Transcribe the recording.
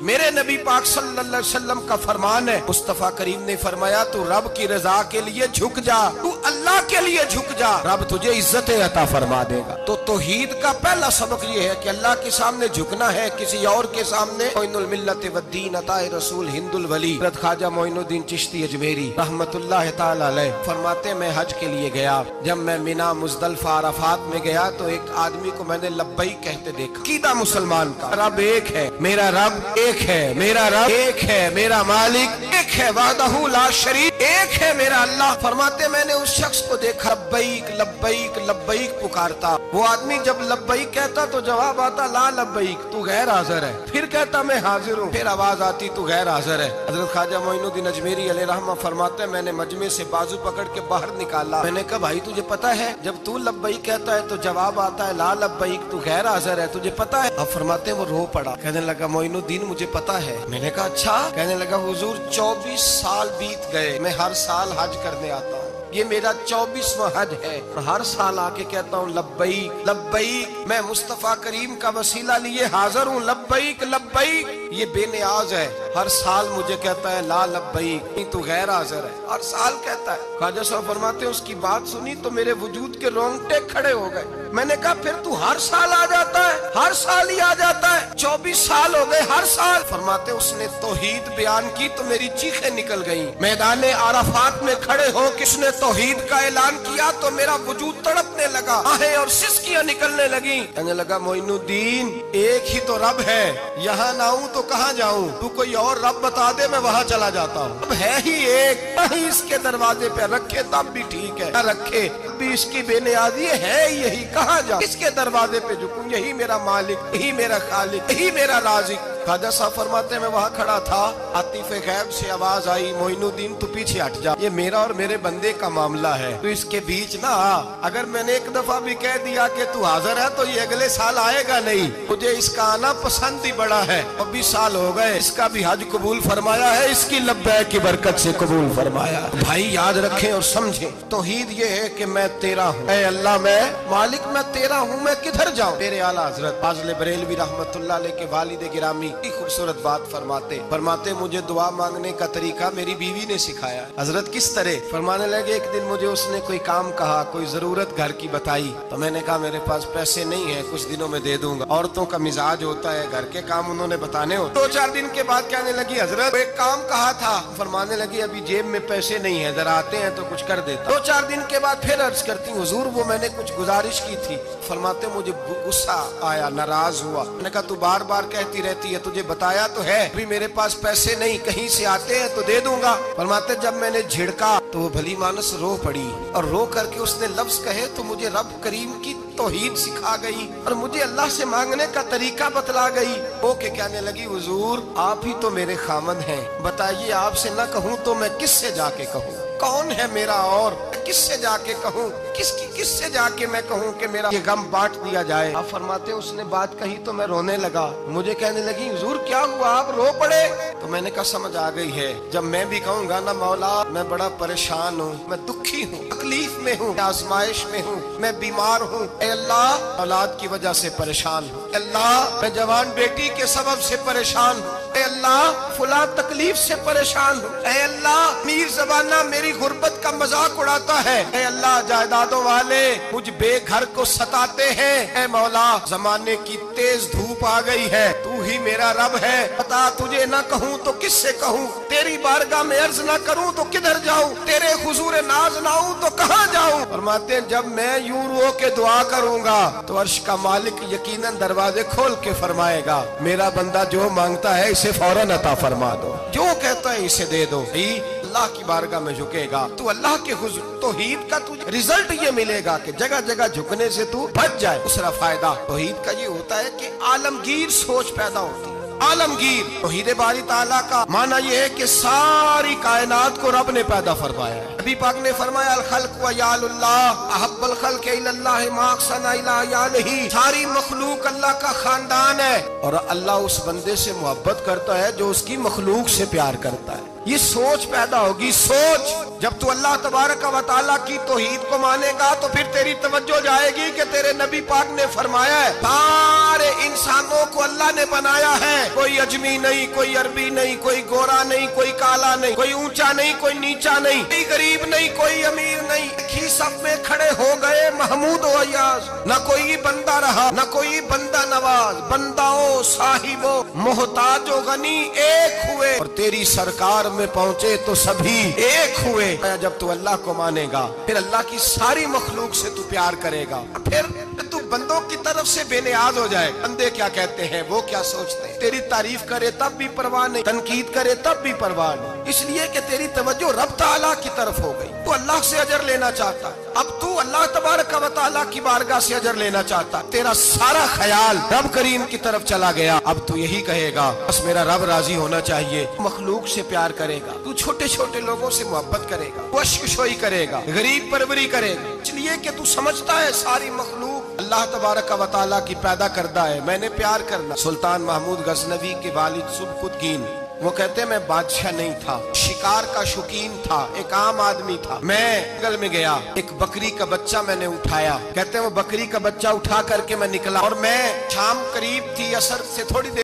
میرے نبی پاک صلی اللہ علیہ وسلم کا فرمان ہے، مصطفیٰ کریم نے فرمایا تو رب کی رضا کے لیے جھک جا، تو اللہ کے لیے جھک جا، رب تجھے عزت عطا فرما دے گا۔ تو توحید کا پہلا سبق یہ ہے کہ اللہ کے سامنے جھکنا ہے، کسی اور کے سامنے۔ معین الملت والدین عطا رسول ہند الولی حضرت خواجہ معین الدین چشتی اجمیری رحمت اللہ تعالی علیہ فرماتے میں حج کے لیے گیا، جب میں مینا مزدلفہ عرفات میں گیا تو ایک آدمی کو میں نے لبیک کہتے دیکھا۔ عقیدہ مسلمان کا رب ایک ہے، میرا رب ایک ہے، میرا رب ایک ہے، میرا مالک ایک ہے، وحدہ لا شریک ایک ہے میرا اللہ۔ فرماتے میں نے اس شخص کو دیکھا لبیک لبیک لبیک پکارتا، وہ آدمی جب لبیک کہتا تو جواب آتا لا لبیک، تو غیر حاضر ہے، پھر کہتا میں حاضر ہوں، پھر آواز آتی تو غیر حاضر ہے۔ حضرت خواجہ معین الدین اجمیری علیہ رحمہ فرماتے میں نے مجمع سے بازو پکڑ کے باہر نکالا، میں نے کہا بھائی تجھے پتا ہے جب تو لبیک کہتا ہے تو جواب آتا ہے لا لبیک، تو غیر حاضر ہے، تجھے پتا ہے؟ اب فرماتے وہ رو پڑا، کہنے لگا معین الدین مجھے پتا ہے۔ میں نے کہا اچھا؟ کہنے لگا حضور 24 سال بیت گئے، میں ہر سال حج کرنے آتا ہوں، یہ میرا 24واں حج ہے، ہر سال آ کے کہتا ہوں لبیک لبیک، میں مصطفیٰ کریم کا وسیلہ لیے حاضر ہوں، لبیک لبیک۔ یہ بے نیاز ہے، ہر سال مجھے کہتا ہے لا لبیک، تو غیر حاضر ہے، ہر سال کہتا ہے۔ خواجہ صاحب فرماتے ہیں اس کی بات سنی تو میرے وجود کے رونگٹے کھڑے ہو گئے۔ میں نے کہا پھر تو ہر سال آ جاتا ہے، ہر سال ہی آ جاتا ہے، 24 سال ہو گئے ہر سال۔ فرماتے اس نے توحید بیان کی تو میری چیخیں نکل گئیں، میدان عرفات میں کھڑے ہو کس نے توحید کا اعلان کیا تو میرا وجود تڑپنے لگا، آہیں اور سسکیاں نکلنے لگیں۔ کہنے لگا معین الدین ایک ہی تو رب ہے، یہاں نہ ہوں تو کہاں جاؤں، تو کوئی اور رب بتا دے میں وہاں چلا جاتا ہوں، اب ہے ہی ایک، کہیں اس کے دروازے پہ رکھے تب بھی ٹھیک ہے، نہ رکھے بھی اس کی بے نیازی ہے یہی، کہاں جاؤں، اس کے دروازے پہ جھکوں، یہی میرا مالک، یہی میرا خالق، یہی میرا رازق۔ خواجہ صاحب فرماتے میں وہاں کھڑا تھا، عاطف غیب سے آواز آئی معین الدین تو پیچھے ہٹ جا، یہ میرا اور میرے بندے کا معاملہ ہے، تو اس کے بیچ نہ آ، اگر میں نے ایک دفعہ بھی کہہ دیا کہ تو حاضر ہے تو یہ اگلے سال آئے گا نہیں، مجھے اس کا آنا پسند ہی بڑا ہے، 24 سال ہو گئے، اس کا بھی حج قبول فرمایا ہے، اس کی لبیک کی برکت سے قبول فرمایا۔ بھائی یاد رکھیں اور سمجھیں، توحید یہ ہے کہ میں تیرا ہوں، اے اللہ میں مالک میں تیرا ہوں، میں کدھر جاؤں؟ میرے اعلیٰ حضرت فاضل بریلوی رحمت اللہ علیہ کے والد گرامی خوبصورت بات فرماتے مجھے دعا مانگنے کا طریقہ میری بیوی نے سکھایا۔ حضرت کس طرح؟ فرمانے لگے ایک دن مجھے اس نے کوئی کام کہا، کوئی ضرورت گھر کی بتائی، تو میں نے کہا میرے پاس پیسے نہیں ہیں، کچھ دنوں میں دے دوں گا، عورتوں کا مزاج ہوتا ہے گھر کے کام انہوں نے بتانے ہوتے۔ 2-4 دن کے بعد کہنے لگی حضرت ایک کام کہا تھا، فرمانے لگی ابھی جیب میں پیسے نہیں ہیں، ذرا آتے ہیں تو کچھ کر دیتا۔ 2-4 دن کے بعد پھر عرض کرتی حضور وہ میں نے کچھ گزارش کی تھی، فرماتے مجھے غصہ آیا، ناراض ہوا، میں نے کہا تو بار بار کہتی رہتی ہے، تجھے بتایا تو ہے ابھی میرے پاس پیسے نہیں، کہیں سے آتے ہیں تو دے دوں گا۔ فرماتے جب میں نے جھڑکا تو وہ بھلی مانس رو پڑی، اور رو کر کے اس نے لفظ کہے تو مجھے رب کریم کی توحید سکھا گئی اور مجھے اللہ سے مانگنے کا طریقہ بتلا گئی۔ وہ کہ کہنے لگی حضور آپ ہی تو میرے خامد ہیں، بتائیے آپ سے نہ کہوں تو میں کس سے جا کے کہوں، کون ہے میرا اور کس سے جا کے کہوں، کس سے جا کے میں کہوں کہ میرا یہ غم بانٹ دیا جائے۔ آپ فرماتے اس نے بات کہی تو میں رونے لگا، مجھے کہنے لگی حضور کیا ہوا آپ رو پڑے؟ تو میں نے کہا سمجھ آ گئی ہے، جب میں بھی کہوں گا نا مولا میں بڑا پریشان ہوں، میں دکھی ہوں، تکلیف میں ہوں، آزمائش میں ہوں، میں بیمار ہوں، اے اللہ اولاد کی وجہ سے پریشان ہوں، اے اللہ میں جوان بیٹی کے سبب سے پریشان ہوں، اے اللہ فلاں تکلیف سے پریشان ہوں، اے اللہ میر زبانہ میری غربت کا مذاق اڑاتا ہے، اے اللہ جائیدادوں والے مجھ بے گھر کو ستاتے ہیں، اے مولا زمانے کی تیز دھوپ آ گئی ہے، تو ہی میرا رب ہے، بتا تجھے نہ کہوں تو کس سے کہوں، تیری بارگاہ میں عرض نہ کروں تو کدھر جاؤں، تیرے حضور ناز نہ ہوں تو کہاں جاؤں۔ فرماتے ہیں جب میں یوں رو کے دعا کروں گا تو عرش کا مالک یقیناً دروازے کھول کے فرمائے گا میرا بندہ جو مانگتا ہے اسے فوراً عطا فرما دو، جو کہتا ہے اسے دے دو۔ اللہ کی بارگاہ میں جھکے گا تو اللہ کے حضور توحید کا تجھے رزلٹ یہ ملے گا کہ جگہ جگہ جھکنے سے تو بچ جائے۔ دوسرا فائدہ توحید کا یہ ہوتا ہے کہ عالمگیر سوچ پیدا ہوتی ہے، عالمگیر۔ توحید باری تعالیٰ کا معنی یہ ہے کہ ساری کائنات کو رب نے پیدا فرمایا ہے۔ نبی پاک نے فرمایا الخلق ویال اللہ احب الخلق الی اللہ ما احسن الی یالہ، ساری مخلوق اللہ کا خاندان ہے اور اللہ اس بندے سے محبت کرتا ہے جو اس کی مخلوق سے پیار کرتا ہے۔ یہ سوچ پیدا ہوگی، سوچ۔ جب تو اللہ تبارک و تعالیٰ کی توحید کو مانے گا تو پھر تیری توجہ جائے گی کہ تیرے نبی پاک نے فرمایا ہے سارے انسانوں کو اللہ نے بنایا ہے، کوئی اجمی نہیں، کوئی عربی نہیں، کوئی گورا نہیں، کوئی کالا نہیں، کوئی اونچا نہیں، کوئی نیچا نہیں، کوئی غریب نہیں، کوئی امیر نہیں، ایک ہی صف میں کھڑے ہو گئے محمود و ایاز۔ نہ کوئی بندہ رہا، نہ کوئی بندہ نواز، بنداؤ صاحبو محتاج و غنی ایک ہوئے، اور تیری سرکار میں پہنچے تو سبھی ایک ہوئے۔ جب تو اللہ کو مانے گا پھر اللہ کی ساری مخلوق سے تو پیار کرے گا، پھر تو بندوں کی طرف سے بے نیاز ہو جائے۔ بندے کیا کہتے ہیں، وہ کیا سوچتے ہیں، تیری تعریف کرے تب بھی پرواہ نہیں، تنقید کرے تب بھی پرواہ نہیں، اس لیے کہ تیری توجہ رب تعالیٰ کی طرف ہو گئی۔ تو اللہ سے اجر لینا چاہتا، اب تو اللہ تبارک و تعالیٰ کی بارگاہ سے اجر لینا چاہتا، تیرا سارا خیال رب کریم کی طرف چلا گیا۔ اب تو یہی کہے گا بس میرا رب راضی ہونا چاہیے، مخلوق سے پیار کرے گا، تو چھوٹے چھوٹے لوگوں سے محبت کرے گا، اشکشوئی کرے گا، غریب پروری کرے گا، اس لیے کہ تو سمجھتا ہے ساری مخلوق اللہ تبارک و تعالیٰ کی پیدا کردہ ہے، میں نے پیار کرنا۔ سلطان محمود غزنوی کے والد سبکتگین وہ کہتے ہیں میں بادشاہ نہیں تھا، شکار کا شوقین تھا، ایک عام آدمی تھا۔ میں جنگل میں گیا، ایک بکری کا بچہ میں نے اٹھایا، کہتے ہیں وہ بکری کا بچہ اٹھا کر کے میں نکلا، اور میں شام قریب تھی، عصر سے تھوڑی دیر